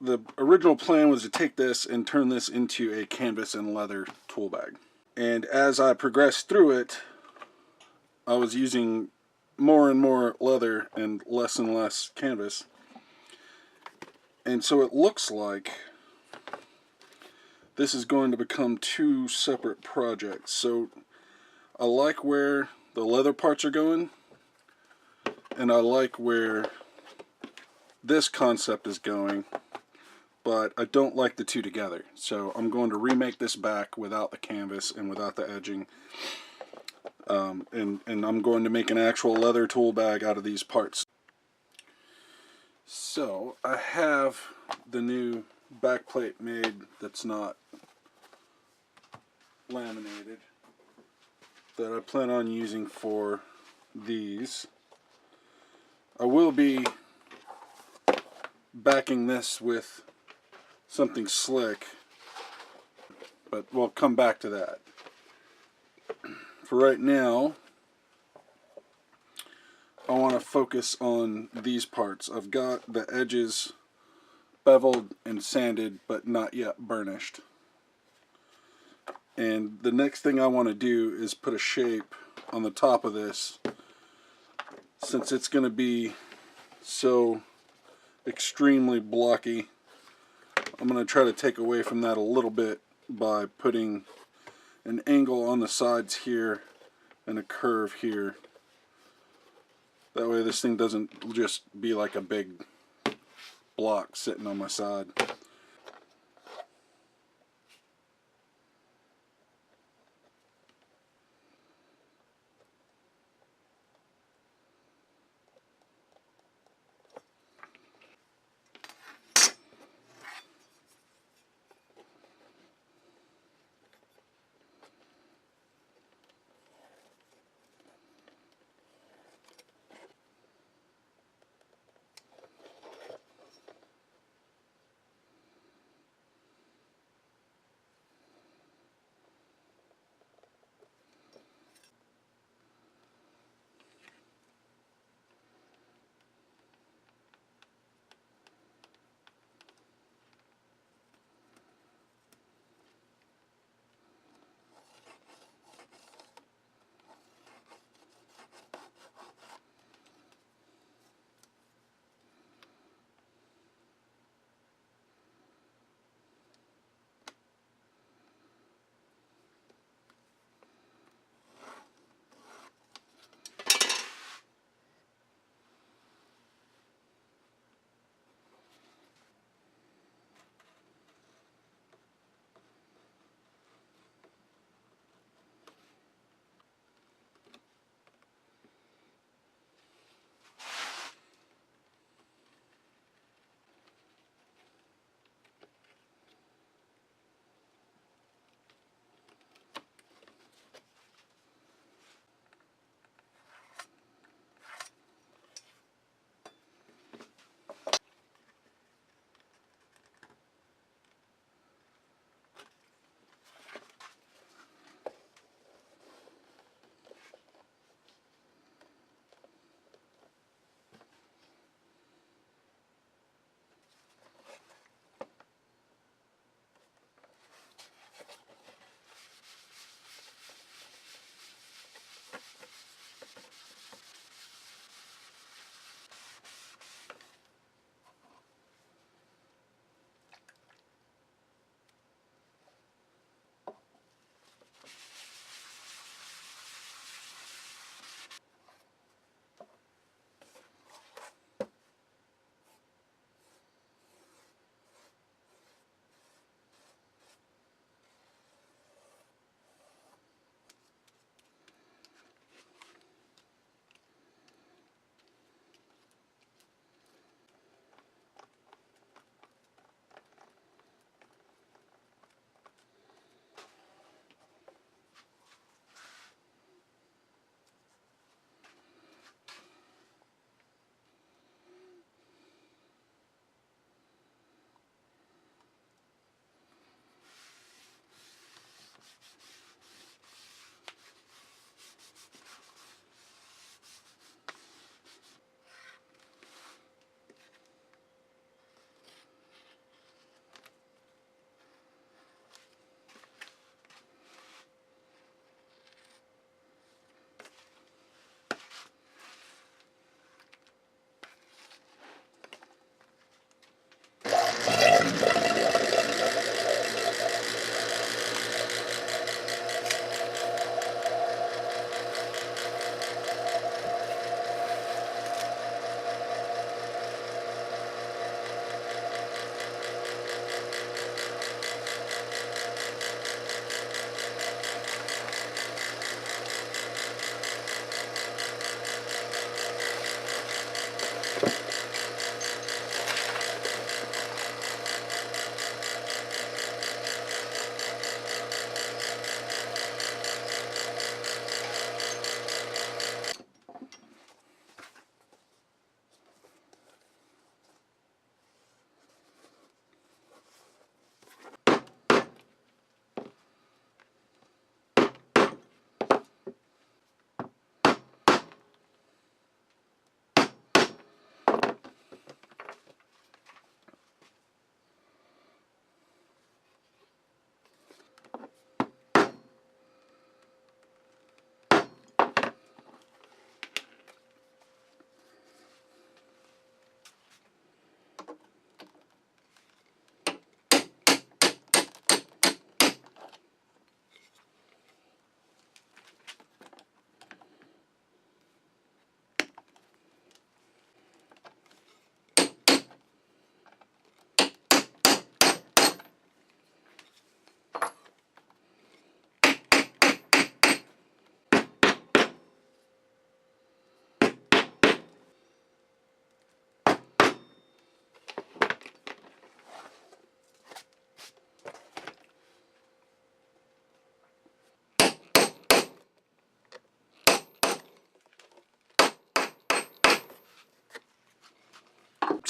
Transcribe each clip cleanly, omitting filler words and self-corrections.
the original plan was to take this and turn this into a canvas and leather tool bag. And as I progressed through it, I was using more and more leather and less canvas. And so it looks like this is going to become two separate projects. So I like where the leather parts are going, and I like where this concept is going, but I don't like the two together. So I'm going to remake this back without the canvas and without the edging. And I'm going to make an actual leather tool bag out of these parts. So I have the new back plate made that's not laminated that I plan on using for these. I will be backing this with something slick, but we'll come back to that. For right now, I want to focus on these parts. I've got the edges beveled and sanded, but not yet burnished. And the next thing I want to do is put a shape on the top of this, since it's going to be so extremely blocky. I'm going to try to take away from that a little bit by putting an angle on the sides here and a curve here. That way this thing doesn't just be like a big block sitting on my side.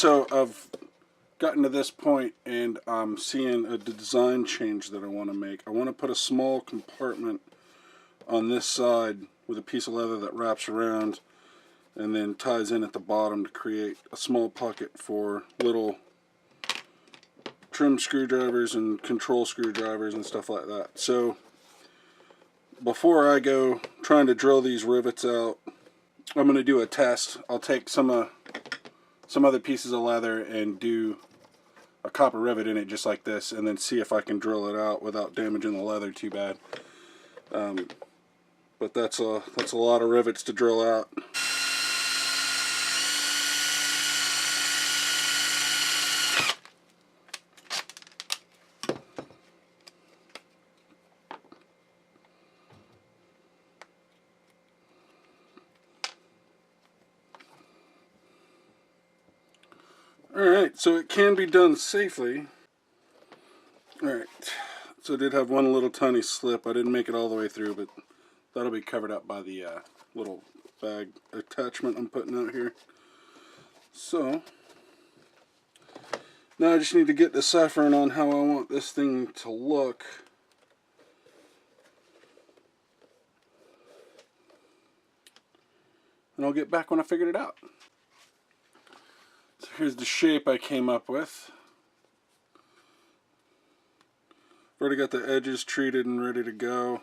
so I've gotten to this point and I'm seeing a design change that I want to make. I want to put a small compartment on this side with a piece of leather that wraps around and then ties in at the bottom to create a small pocket for little trim screwdrivers and control screwdrivers and stuff like that. So before I go trying to drill these rivets out, I'm going to do a test. I'll take some other pieces of leather and do a copper rivet in it just like this, and then see if I can drill it out without damaging the leather too bad. But that's a lot of rivets to drill out. Alright, so it can be done safely. Alright, so I did have one little tiny slip. I didn't make it all the way through, but that'll be covered up by the little bag attachment I'm putting out here. So, now I just need to get deciphering on how I want this thing to look. And I'll get back when I figured it out. So here's the shape I came up with. I've already got the edges treated and ready to go.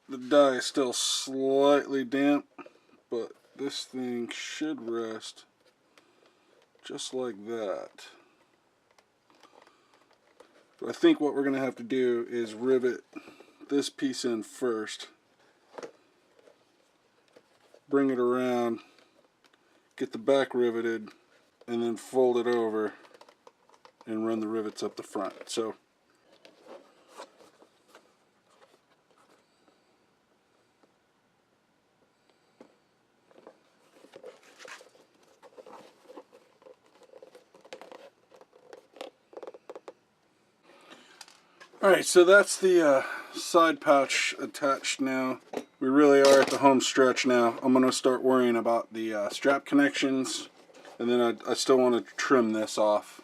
The die is still slightly damp, but this thing should rest just like that. But I think what we're going to have to do is rivet this piece in first, bring it around, get the back riveted, and then fold it over and run the rivets up the front. So alright, so that's the side pouch attached now. We really are at the home stretch now. I'm going to start worrying about the strap connections, and then I still want to trim this off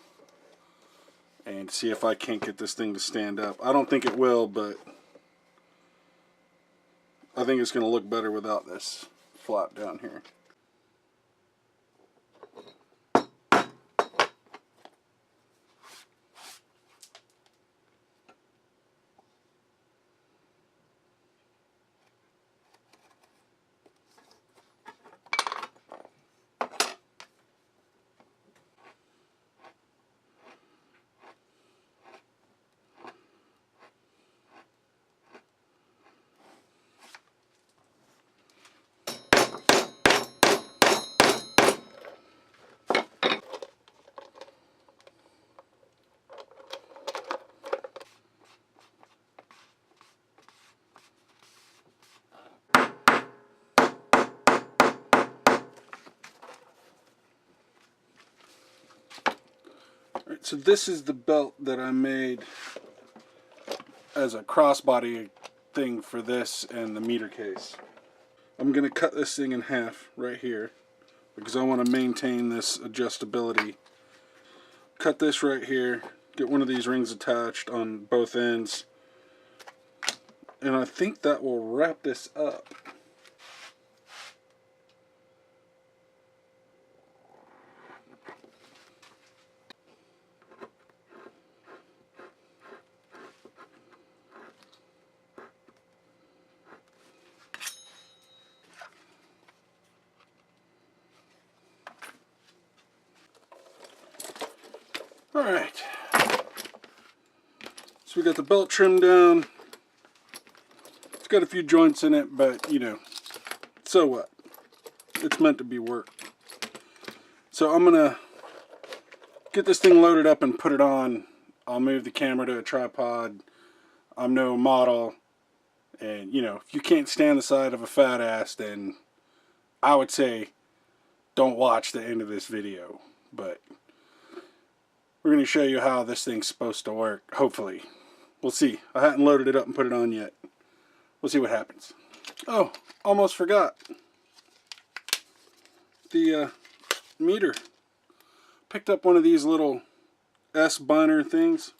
and see if I can't get this thing to stand up. I don't think it will, but I think it's going to look better without this flap down here. Alright, so this is the belt that I made as a crossbody thing for this and the meter case. I'm going to cut this thing in half right here because I want to maintain this adjustability. Cut this right here, get one of these rings attached on both ends, and I think that will wrap this up. Alright, so we got the belt trimmed down. It's got a few joints in it, but you know, so what? It's meant to be worked. So I'm gonna get this thing loaded up and put it on. I'll move the camera to a tripod. I'm no model, and you know, if you can't stand the sight of a fat ass, then I would say don't watch the end of this video. But we're going to show you how this thing's supposed to work, hopefully. We'll see. I haven't loaded it up and put it on yet. We'll see what happens. Oh, almost forgot. The meter. Picked up one of these little S-binder things.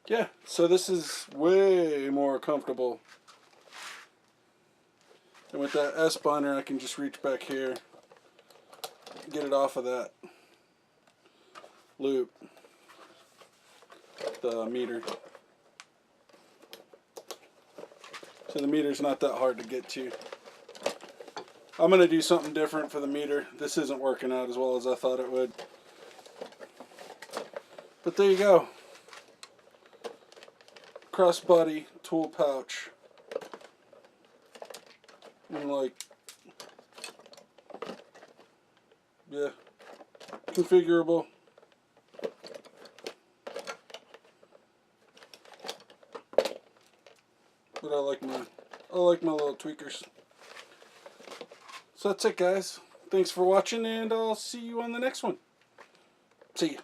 Yeah, so this is way more comfortable. And with that S-binder, I can just reach back here, get it off of that loop, the meter. So the meter's not that hard to get to. I'm going to do something different for the meter. This isn't working out as well as I thought it would. But there you go. Crossbody tool pouch. And like, yeah, configurable. But I like my little tweakers. So that's it, guys. Thanks for watching, and I'll see you on the next one. See ya.